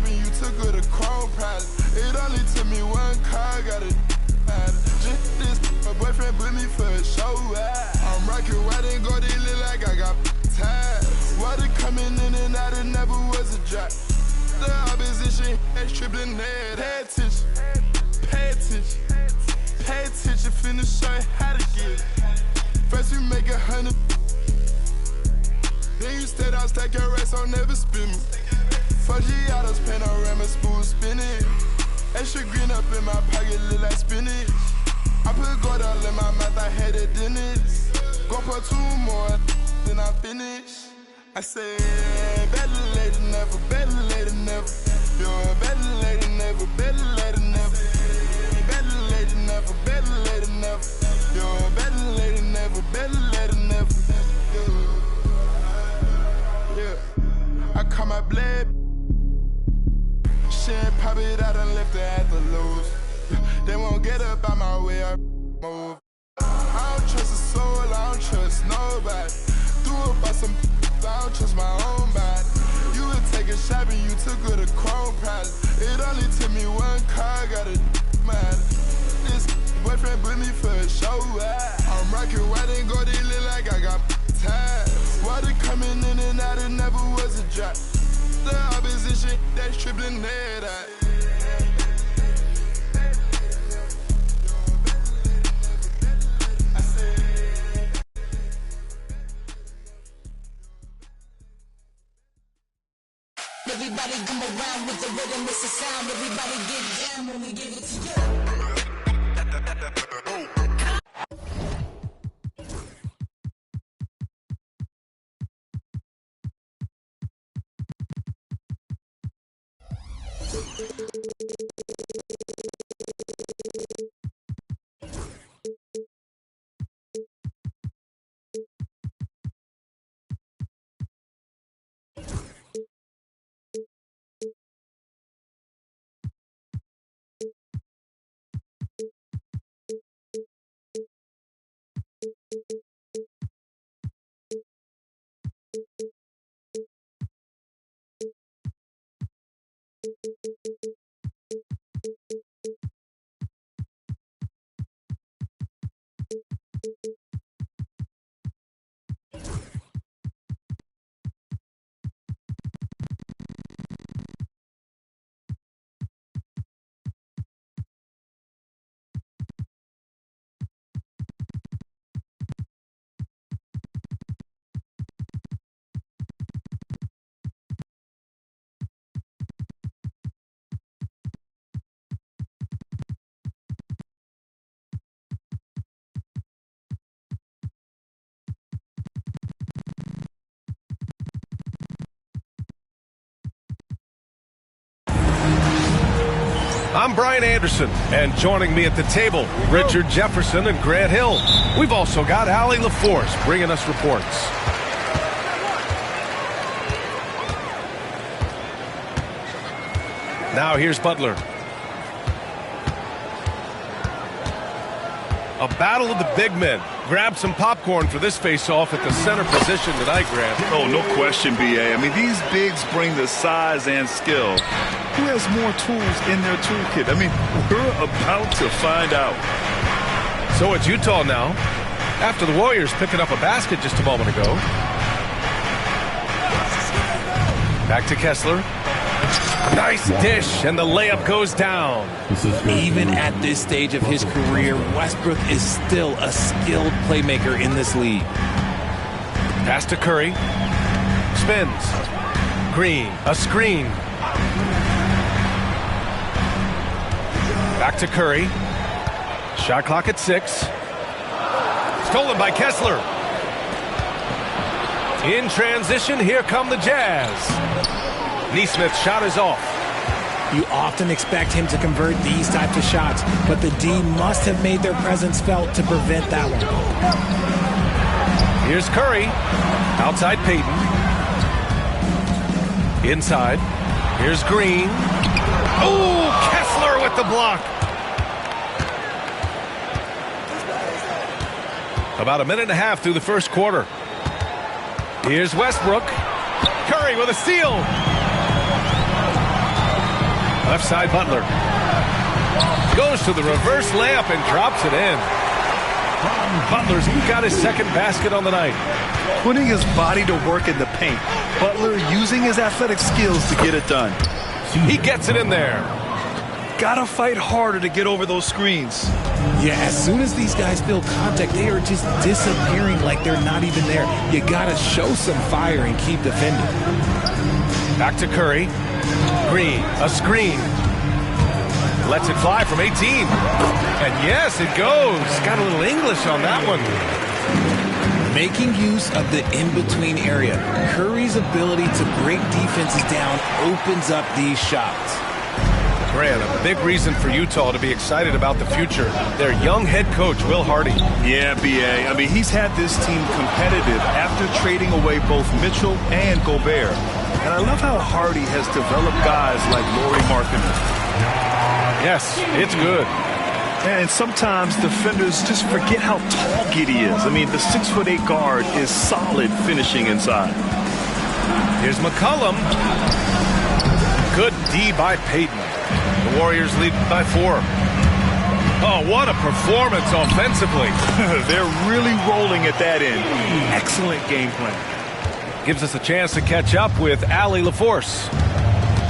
shopping, you took her to Chrome Pilot. It only took me one car, got it. Just this, my boyfriend put me for a show. I'm rocking white and gold, it look like I got ties. Water coming in and out, it never was a drop. The opposition, tripling head. Pay attention, pay attention, pay attention. Finna show you how to get it. First we make 100. Then you stayed out, stack your racks, I'll never spin me. 4G autos, panorama, spool spinning. Extra green up in my pocket, look like spinach. I put gold all in my mouth, I had a dentist. Go for 2 more, then I finish. I say, better late than never, better late than never. You're better late than never, better late than never. Better late than never, better late than never. You're better late than never, better late than never. Yeah. I call my blade. Shit, pop it out and left it at the lows. They won't get up out my way, I move. I don't trust a soul, I don't trust nobody. Threw up by some, I don't trust my own body. You would take a shopping, you took her to Chrome Pilot. It only took me one car, got a mad. This boyfriend put me for a show. I'm rocking white and gold, it look like I got ties. Water coming in and out, it never was a drop. The opposition, that's tripling head out. Everybody come around with the rhythm, it's a sound. Everybody get down when we give it to you. I'm Brian Anderson, and joining me at the table, Richard Jefferson and Grant Hill. We've also got Allie LaForce bringing us reports. Now here's Butler. A battle of the big men. Grab some popcorn for this face-off at the center position tonight, Grant. Oh, no question, B.A. I mean, these bigs bring the size and skill. Who has more tools in their toolkit? I mean, we're about to find out. So it's Utah now, after the Warriors picking up a basket just a moment ago. Back to Kessler. Nice dish, and the layup goes down. Even at this stage of his career, Westbrook is still a skilled playmaker in this league. Pass to Curry. Spins. Green, a screen. Back to Curry. Shot clock at 6. Stolen by Kessler. In transition, here come the Jazz. Neesmith's shot is off. You often expect him to convert these types of shots, but the D must have made their presence felt to prevent that one. Here's Curry. Outside Payton. Inside. Here's Green. Oh, Kessler with the block. About a minute and a half through the first quarter. Here's Westbrook. Curry with a steal. Left side, Butler. Goes to the reverse layup and drops it in. Butler's got his second basket on the night. Putting his body to work in the paint. Butler using his athletic skills to get it done. He gets it in there. Gotta fight harder to get over those screens. Yeah, as soon as these guys feel contact, they are just disappearing like they're not even there. You gotta show some fire and keep defending. Back to Curry. Green, a screen. Lets it fly from 18. And yes, it goes. Got a little English on that one. Making use of the in-between area. Curry's ability to break defenses down opens up these shots. Grant, a big reason for Utah to be excited about the future. Their young head coach, Will Hardy. Yeah, B.A. I mean, he's had this team competitive after trading away both Mitchell and Gobert. And I love how Hardy has developed guys like Lauri Markkanen. Yes, it's good. And sometimes defenders just forget how tall Giddey is. I mean, the 6'8" guard is solid finishing inside. Here's McCollum. Good D by Payton. The Warriors lead by 4. Oh, what a performance offensively. They're really rolling at that end. Excellent game plan. Gives us a chance to catch up with Allie LaForce.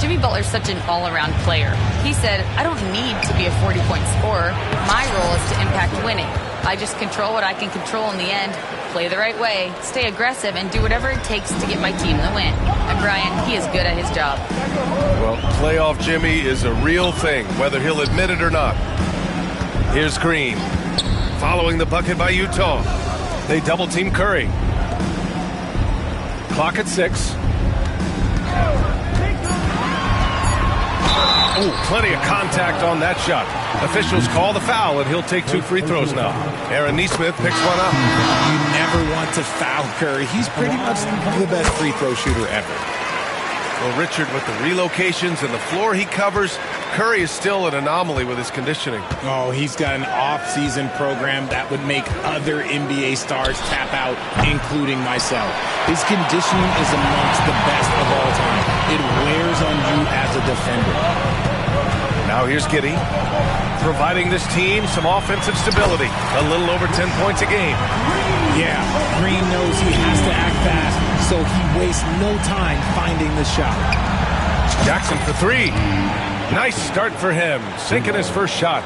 Jimmy Butler's such an all-around player. He said, I don't need to be a 40-point scorer. My role is to impact winning. I just control what I can control in the end, play the right way, stay aggressive, and do whatever it takes to get my team the win. And Brian, he is good at his job. Well, playoff Jimmy is a real thing, whether he'll admit it or not. Here's Green. Following the bucket by Utah. They double-team Curry. Clock at 6. Ooh, plenty of contact on that shot. Officials call the foul, and he'll take 2 free throws now. Aaron Nesmith picks one up. You never want to foul Curry. He's pretty much the best free throw shooter ever. Well, Richard, with the relocations and the floor he covers, Curry is still an anomaly with his conditioning. Oh, he's got an off-season program that would make other NBA stars tap out, including myself. His conditioning is amongst the best of all time. It wears on you as a defender. Now here's Giddey, providing this team some offensive stability. A little over 10 points a game. Yeah, Green knows he has to act fast, so he wastes no time finding the shot. Jackson for 3. Nice start for him, sinking his first shot.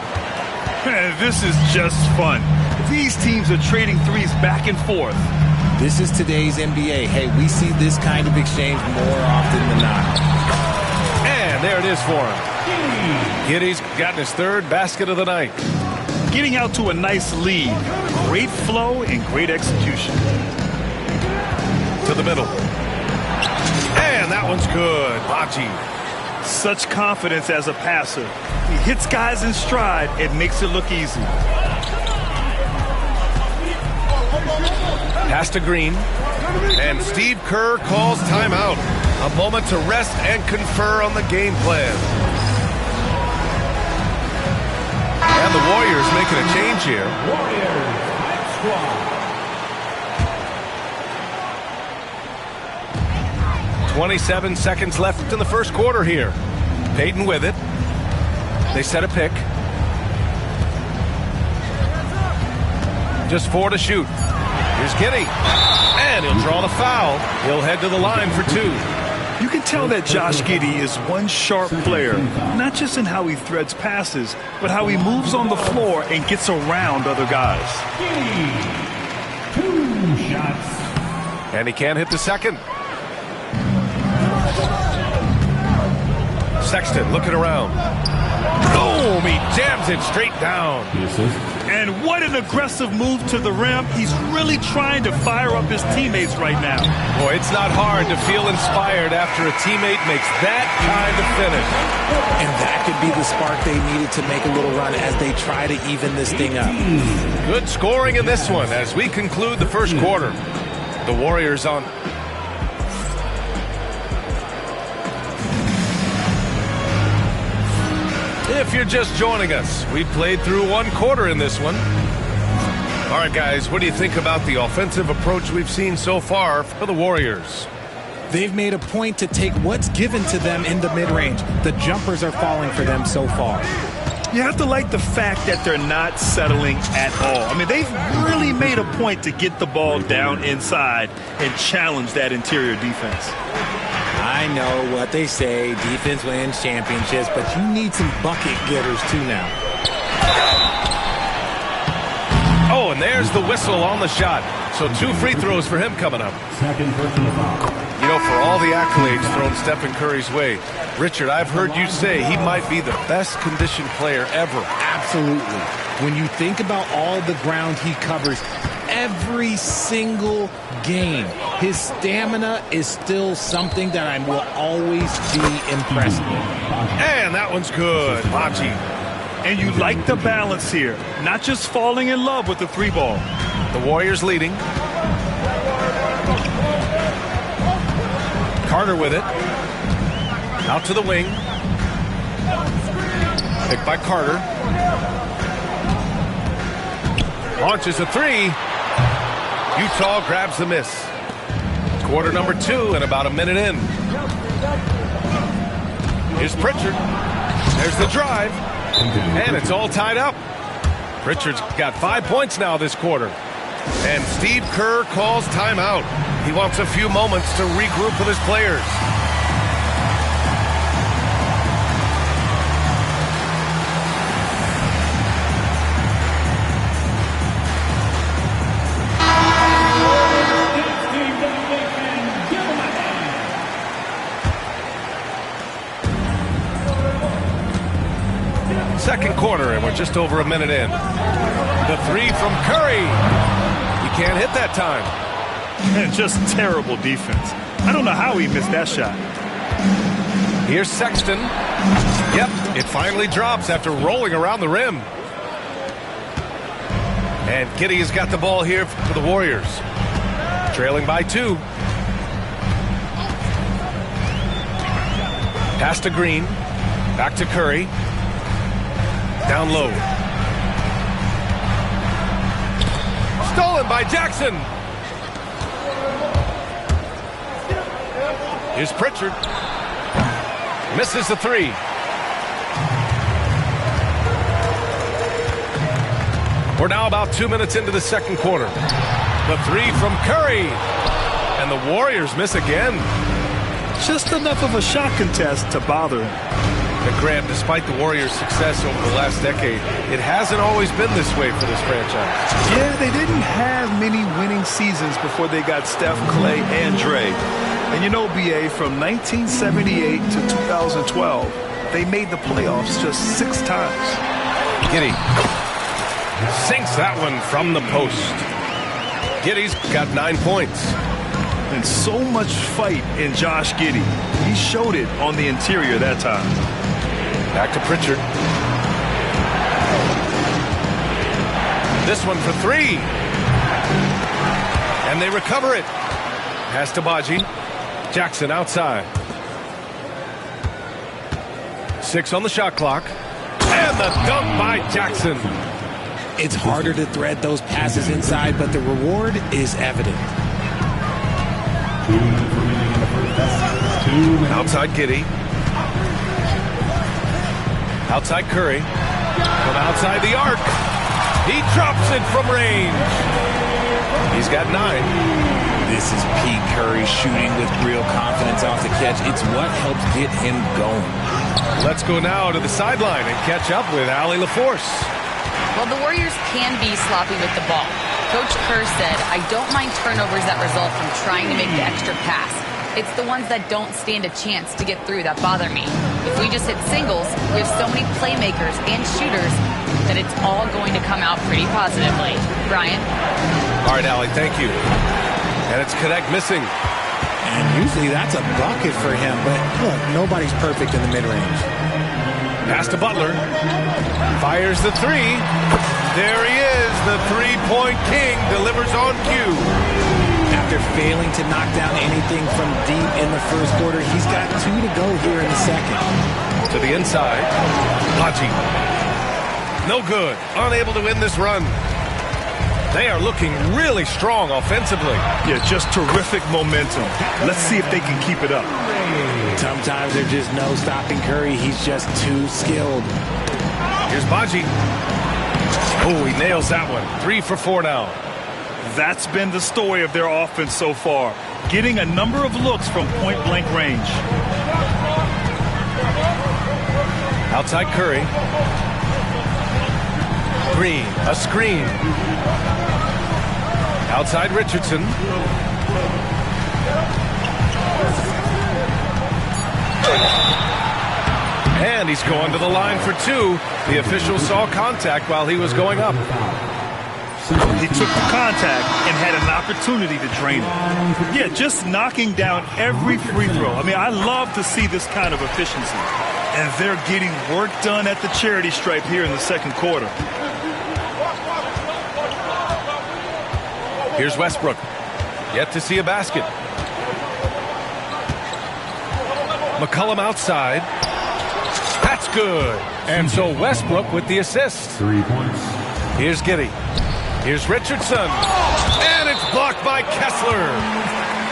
This is just fun. These teams are trading threes back and forth. This is today's NBA. Hey, we see this kind of exchange more often than not. And there it is for him. Giddey's gotten his 3rd basket of the night. Getting out to a nice lead. Great flow and great execution. To the middle. And that one's good. Baji. Such confidence as a passer. He hits guys in stride and makes it look easy. Pass to Green. And Steve Kerr calls timeout. A moment to rest and confer on the game plan. And the Warriors making a change here. 27 seconds left in the first quarter here. Payton with it. They set a pick. Just 4 to shoot. Here's Giddey. And he'll draw the foul. He'll head to the line for 2. You can tell that Josh Giddey is one sharp player, not just in how he threads passes, but how he moves on the floor and gets around other guys. 2 shots. And he can't hit the second. Sexton looking around. Boom! He jams it straight down. And what an aggressive move to the rim. He's really trying to fire up his teammates right now. Boy, it's not hard to feel inspired after a teammate makes that kind of finish. And that could be the spark they needed to make a little run as they try to even this thing up. Good scoring in this one as we conclude the first quarter. The Warriors on. If you're just joining us, we played through 1 quarter in this one. All right, guys, what do you think about the offensive approach we've seen so far for the Warriors? They've made a point to take what's given to them in the mid-range. The jumpers are falling for them so far. You have to like the fact that they're not settling at all. I mean, they've really made a point to get the ball down inside and challenge that interior defense. I know what they say, defense wins championships, but you need some bucket getters too now. Oh, and there's the whistle on the shot. So 2 free throws for him coming up. You know, for all the accolades thrown Stephen Curry's way, Richard, I've heard you say he might be the best conditioned player ever. Absolutely. When you think about all the ground he covers every single game, his stamina is still something that I will always be impressed with. And that one's good. Haji. And you like the balance here, not just falling in love with the 3-ball. The Warriors leading. Carter with it. Out to the wing. Picked by Carter. Launches a 3. Utah grabs the miss. Quarter number 2 and about a minute in. Here's Pritchard. There's the drive. And it's all tied up. Pritchard's got 5 points now this quarter. And Steve Kerr calls timeout. He wants a few moments to regroup with his players. Second quarter, and we're just over a minute in. The 3 from Curry. He can't hit that time. And just terrible defense. I don't know how he missed that shot. Here's Sexton. Yep, it finally drops after rolling around the rim. And Giddey has got the ball here for the Warriors. Trailing by 2. Pass to Green. Back to Curry. Down low. Stolen by Jackson. Here's Pritchard. Misses the 3. We're now about 2 minutes into the second quarter. The 3 from Curry. And the Warriors miss again. Just enough of a shot contest to bother him. And Grant, despite the Warriors' success over the last decade, it hasn't always been this way for this franchise. Yeah, they didn't have many winning seasons before they got Steph, Clay, and Dre. And you know, BA, from 1978 to 2012, they made the playoffs just 6 times. Giddey sinks that one from the post. Giddey's got 9 points. And so much fight in Josh Giddey. He showed it on the interior that time. Back to Pritchard. This one for 3. And they recover it. Pass to Baji. Jackson outside. 6 on the shot clock. And the dunk by Jackson. It's harder to thread those passes inside, but the reward is evident. Outside Giddey. Outside Curry. From outside the arc. He drops it from range. He's got 9. This is Pete Curry shooting with real confidence off the catch. It's what helps get him going. Let's go now to the sideline and catch up with Allie LaForce. Well, the Warriors can be sloppy with the ball. Coach Kerr said, I don't mind turnovers that result from trying to make the extra pass. It's the ones that don't stand a chance to get through that bother me. If we just hit singles, we have so many playmakers and shooters that it's all going to come out pretty positively. Brian? All right, Allie, thank you. And it's Connect missing. And usually that's a bucket for him, but look, nobody's perfect in the mid-range. Pass to Butler. Fires the 3. There he is, the 3-point king, delivers on cue. After failing to knock down anything from deep in the first quarter, he's got 2 to go here in the second. To the inside. Haji. No good. Unable to win this run. They are looking really strong offensively. Yeah, just terrific momentum. Let's see if they can keep it up. Sometimes there's just no stopping Curry. He's just too skilled. Here's Baji. Oh, he nails that one. 3 for 4 now. That's been the story of their offense so far. Getting a number of looks from point-blank range. Outside Curry. Green, a screen. Outside Richardson. And he's going to the line for 2. The official saw contact while he was going up. He took the contact and had an opportunity to drain it. Yeah, just knocking down every free throw. I mean, I love to see this kind of efficiency. And they're getting work done at the charity stripe here in the second quarter. Here's Westbrook. Yet to see a basket. McCollum outside. That's good. And so Westbrook with the assist. 3 points. Here's Giddey. Here's Richardson. And it's blocked by Kessler.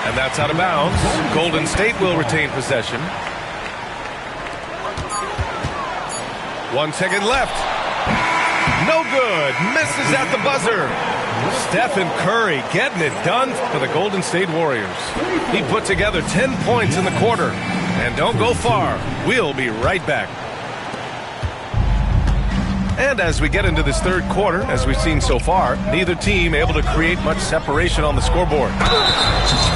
And that's out of bounds. Golden State will retain possession. 1 second left. No good. Misses at the buzzer. Stephen Curry getting it done for the Golden State Warriors. He put together 10 points in the quarter. And don't go far. We'll be right back. And as we get into this third quarter, as we've seen so far, neither team able to create much separation on the scoreboard.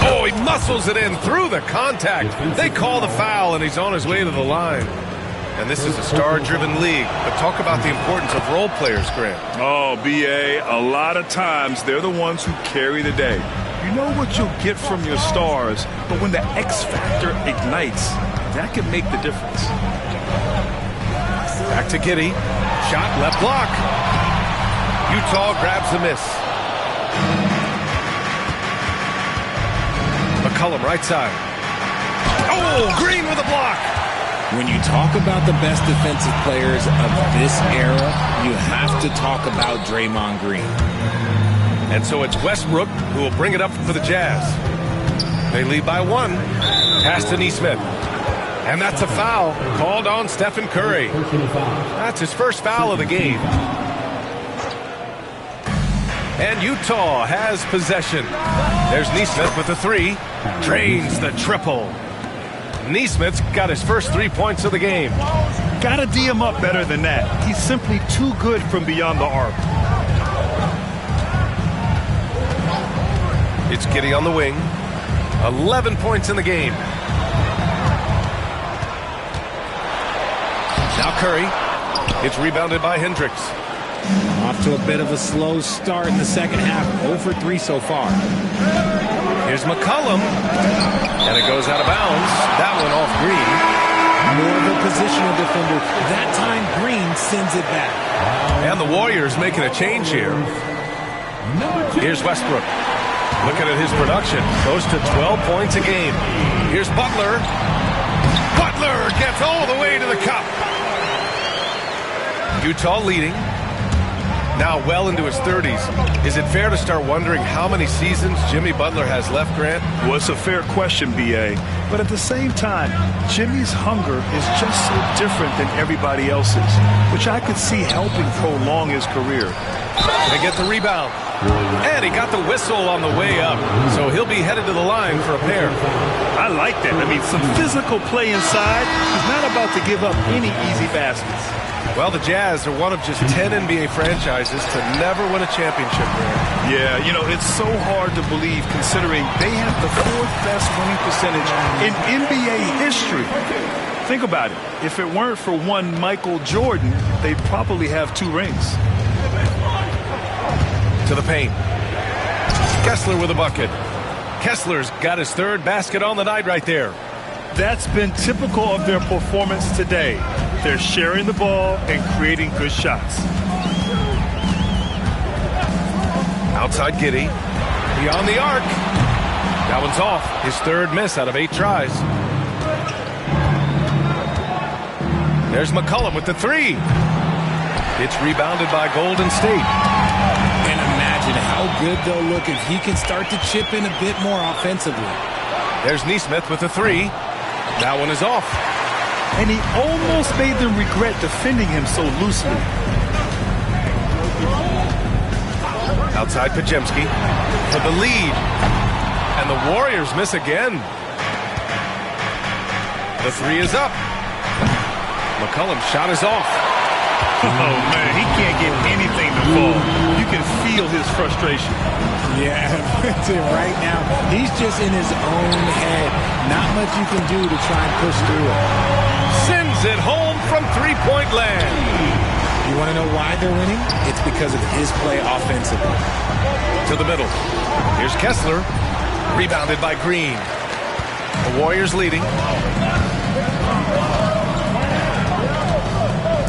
Oh, he muscles it in through the contact. They call the foul, and he's on his way to the line. And this is a star-driven league. But talk about the importance of role players, Grant. Oh, B.A., a lot of times they're the ones who carry the day. You know what you'll get from your stars, but when the X factor ignites, that can make the difference. Back to Giddey. Shot left block. Utah grabs the miss. McCollum right side. Oh, Green with a block. When you talk about the best defensive players of this era, you have to talk about Draymond Green. And so it's Westbrook who will bring it up for the Jazz. They lead by 1. Pass to Nesmith. And that's a foul called on Stephen Curry. That's his first foul of the game. And Utah has possession. There's Nesmith with the 3. Drains the triple. Nesmith's got his first 3 points of the game. Gotta D him up better than that. He's simply too good from beyond the arc. It's Giddey on the wing. 11 points in the game. Now Curry. It's rebounded by Hendricks. Off to a bit of a slow start in the second half. 0 for 3 so far. Here's McCollum. And it goes out of bounds. That one off Green. More of a positional defender. That time Green sends it back. And the Warriors making a change here. Here's Westbrook. Looking at his production. Close to 12 points a game. Here's Butler. Butler gets all the way to the cup. Utah leading. Now well into his 30s. Is it fair to start wondering how many seasons Jimmy Butler has left, Grant? Well, it's a fair question, B.A. But at the same time, Jimmy's hunger is just so different than everybody else's, which I could see helping prolong his career. They get the rebound. And he got the whistle on the way up. So he'll be headed to the line for a pair. I like that. I mean, some physical play inside. He's not about to give up any easy baskets. Well, the Jazz are one of just 10 NBA franchises to never win a championship, Grant. Yeah, you know, it's so hard to believe considering they have the 4th best winning percentage in NBA history. Think about it. If it weren't for one Michael Jordan, they'd probably have 2 rings. To the paint. Kessler with a bucket. Kessler's got his 3rd basket on the night right there. That's been typical of their performance today. They're sharing the ball and creating good shots. Outside Giddey. Beyond the arc. That one's off. His 3rd miss out of 8 tries. There's McCollum with the 3. It's rebounded by Golden State. And imagine imagine how good they'll look if he can start to chip in a bit more offensively. There's Neesmith with a three. That one is off. And he almost made them regret defending him so loosely. Outside Podziemski for the lead. And the Warriors miss again. The three is up. McCollum's shot is off. Oh, man, he can't get anything to fall. You can feel his frustration. Yeah, right now, he's just in his own head. Not much you can do to try and push through it. Sends it home from three-point land. You want to know why they're winning? It's because of his play offensively. To the middle. Here's Kessler. Rebounded by Green. The Warriors leading.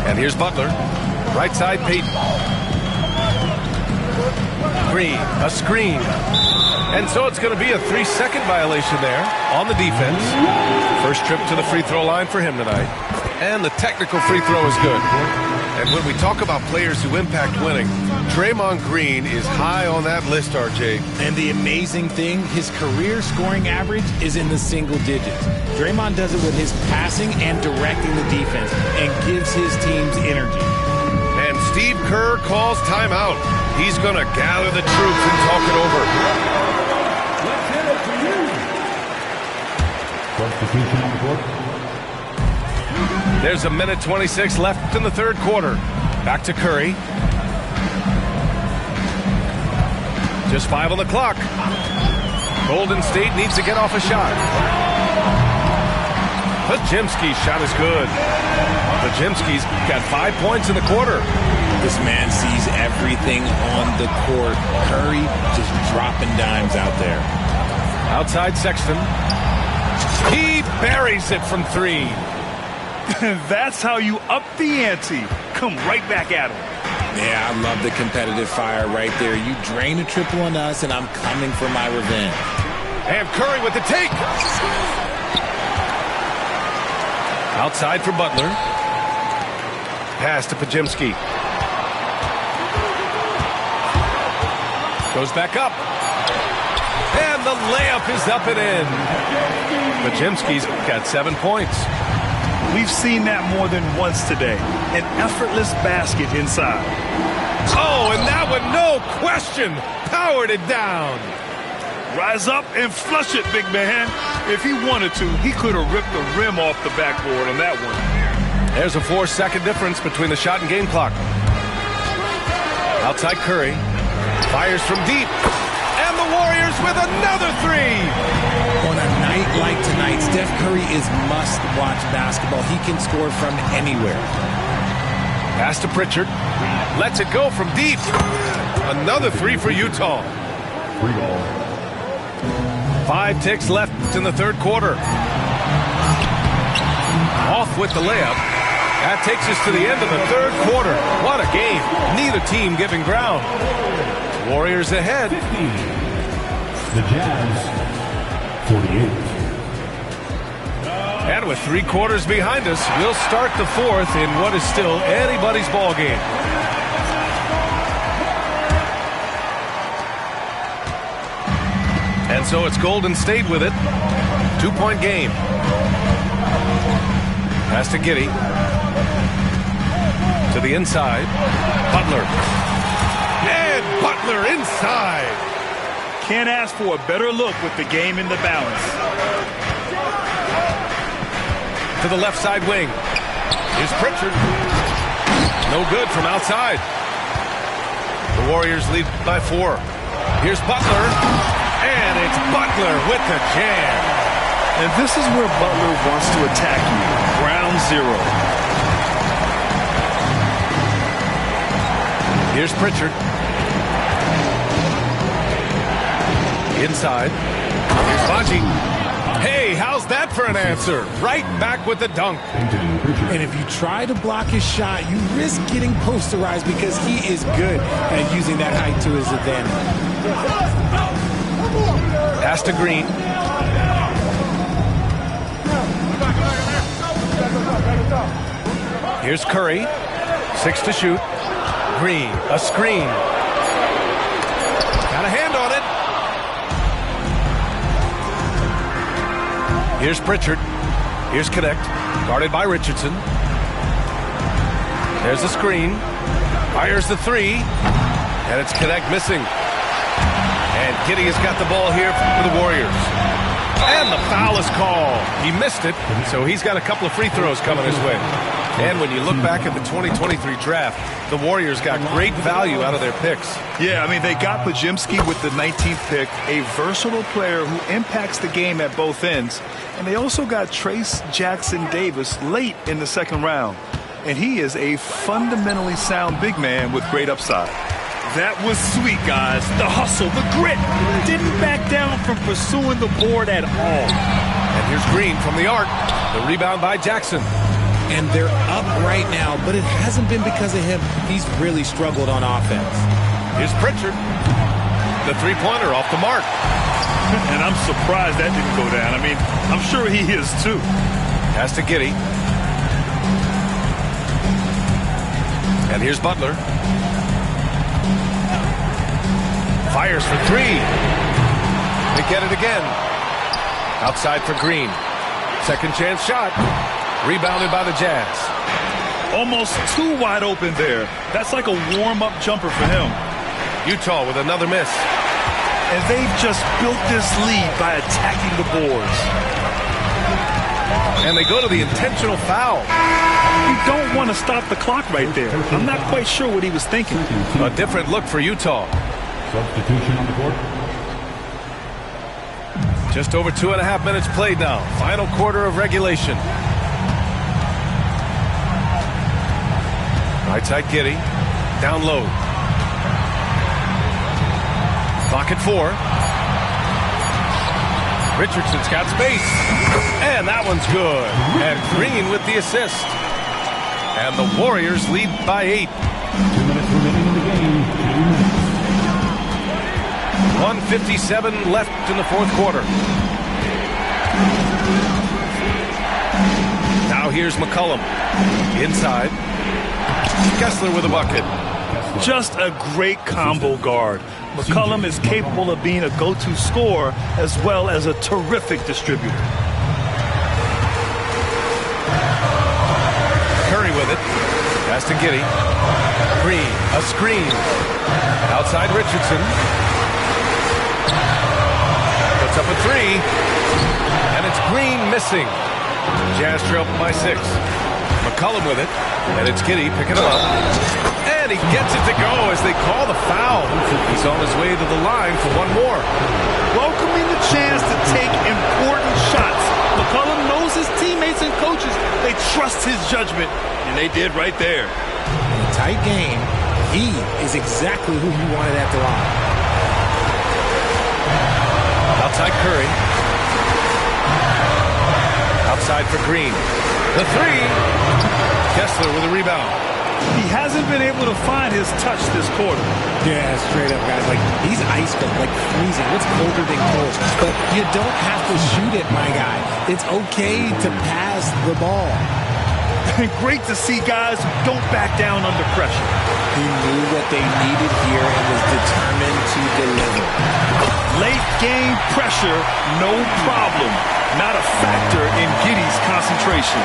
And here's Butler. Right side, Payton. Green, a screen. And so it's going to be a 3-second violation there on the defense. First trip to the free throw line for him tonight. And the technical free throw is good. And when we talk about players who impact winning, Draymond Green is high on that list, RJ. And the amazing thing, his career scoring average is in the single digits. Draymond does it with his passing and directing the defense and gives his teams energy. And Steve Kerr calls timeout. He's going to gather the troops and talk it over. Substitution on the court. There's a minute 26 left in the third quarter. Back to Curry. Just 5 on the clock. Golden State needs to get off a shot. Podziemski's shot is good. Podziemski's got 5 points in the quarter. This man sees everything on the court. Curry just dropping dimes out there. Outside Sexton. He buries it from three. That's how you up the ante. Come right back at him. Yeah, I love the competitive fire right there. You drain a triple on us, and I'm coming for my revenge. And Curry with the take. Outside for Butler. Pass to Podziemski. Goes back up. And the layup is up and in. Podziemski's got 7 points. We've seen that more than once today. An effortless basket inside. Oh, and that one, no question, powered it down. Rise up and flush it, big man. If he wanted to, he could have ripped the rim off the backboard on that one. There's a 4-second difference between the shot and game clock. Outside Curry. Fires from deep. And the Warriors with another three. On a night like tonight, Steph Curry is must-watch basketball. He can score from anywhere. Pass to Pritchard. Lets it go from deep. Another three for Utah. 5 ticks left in the third quarter. Off with the layup. That takes us to the end of the third quarter. What a game. Neither team giving ground. Warriors ahead. The Jazz, 48. And with 3 quarters behind us, we'll start the fourth in what is still anybody's ball game. And so it's Golden State with it. 2-point game. Pass to Giddey. To the inside. Butler. And Butler inside. Can't ask for a better look with the game in the balance. To the left side wing. Here's Pritchard. No good from outside. The Warriors lead by 4. Here's Butler. And it's Butler with the jam. And this is where Butler wants to attack you. Ground zero. Here's Pritchard. Inside. Here's Baji. Hey, how's that for an answer? Right back with the dunk. And if you try to block his shot, you risk getting posterized because he is good at using that height to his advantage. Pass to Green. Here's Curry. 6 to shoot. Green, a screen. Here's Pritchard. Here's Connect. Guarded by Richardson. There's the screen. Fires the three. And it's Connect missing. And Giddey has got the ball here for the Warriors. And the foul is called. He missed it, so he's got a couple of free throws coming his way. And when you look back at the 2023 draft, the Warriors got great value out of their picks. Yeah, I mean, they got Podziemski with the 19th pick, a versatile player who impacts the game at both ends. And they also got Trace Jackson Davis late in the second round. And he is a fundamentally sound big man with great upside. That was sweet, guys. The hustle, the grit. Didn't back down from pursuing the board at all. And here's Green from the arc. The rebound by Jackson. And they're up right now, but it hasn't been because of him. He's really struggled on offense. Here's Pritchard. The three-pointer off the mark. And I'm surprised that didn't go down. I mean, I'm sure he is too. Pass to Giddey. And here's Butler. Fires for three. They get it again. Outside for Green. Second chance shot. Rebounded by the Jazz. Almost too wide open there. That's like a warm-up jumper for him. Utah with another miss. And they've just built this lead by attacking the boards. And they go to the intentional foul. You don't want to stop the clock right there. I'm not quite sure what he was thinking. A different look for Utah. Substitution on the court. Just over 2.5 minutes played now. Final quarter of regulation. Right side Giddey. Down low. Clock at 4. Richardson's got space. And that one's good. And Green with the assist. And the Warriors lead by 8. 2 minutes remaining in the game. 2 minutes. 1:57 left in the fourth quarter. Now here's McCollum. Inside. Kessler with a bucket. Just a great combo guard. McCollum is capable of being a go-to scorer as well as a terrific distributor. Curry with it. Pass to Giddey. Green. A screen. Outside Richardson. Puts up a three. And it's Green missing. Jazz trail by 6. McCollum with it. And it's Giddey picking him up. And he gets it to go as they call the foul. He's on his way to the line for one more. Welcoming the chance to take important shots. McCollum knows his teammates and coaches. They trust his judgment, and they did right there. In a tight game, he is exactly who you wanted at the line. Outside Curry. Outside for Green. The three. Kessler with a rebound. He hasn't been able to find his touch this quarter. Yeah, straight up, guys. Like, he's ice cold, like freezing. What's colder than cold? But you don't have to shoot it, my guy. It's okay to pass the ball. Great to see guys who don't back down under pressure. He knew what they needed here and was determined to deliver. Late game pressure, no problem. Not a factor in Giddey's concentration.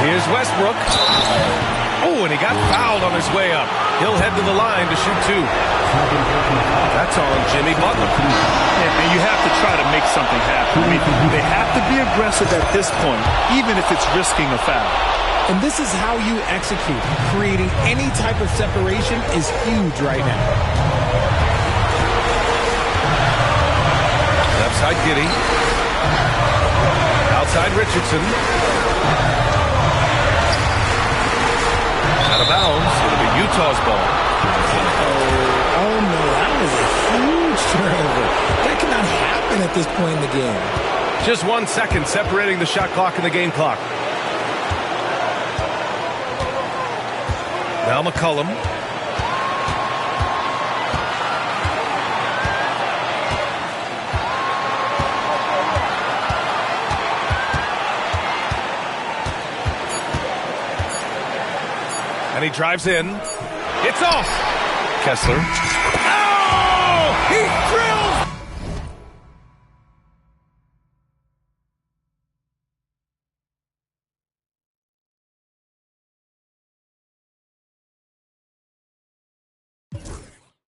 Here's Westbrook. Oh, and he got fouled on his way up. He'll head to the line to shoot 2. That's on Jimmy Butler. And you have to try to make something happen. I mean, they have to be aggressive at this point, even if it's risking a foul. And this is how you execute. Creating any type of separation is huge right now. Left side Giddey. Outside Richardson. Out of bounds. It'll be Utah's ball. Oh no, that was a huge turnover. That cannot happen at this point in the game. Just 1 second separating the shot clock and the game clock. Now McCollum. And he drives in. It's off. Kessler. Oh! He drills! 2.